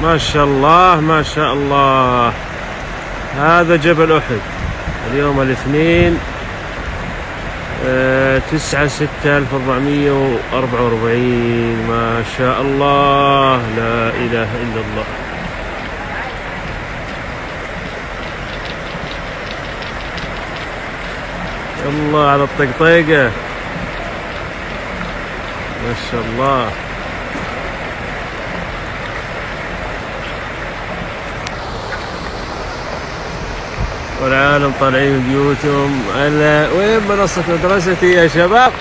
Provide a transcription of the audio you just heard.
ما شاء الله ما شاء الله. هذا جبل أحد اليوم الاثنين 9/6/1444. ما شاء الله، لا إله إلا الله. الله على الطقطيقة، ما شاء الله. والعالم طالعين من بيوتهم. وين منصة مدرستي يا شباب؟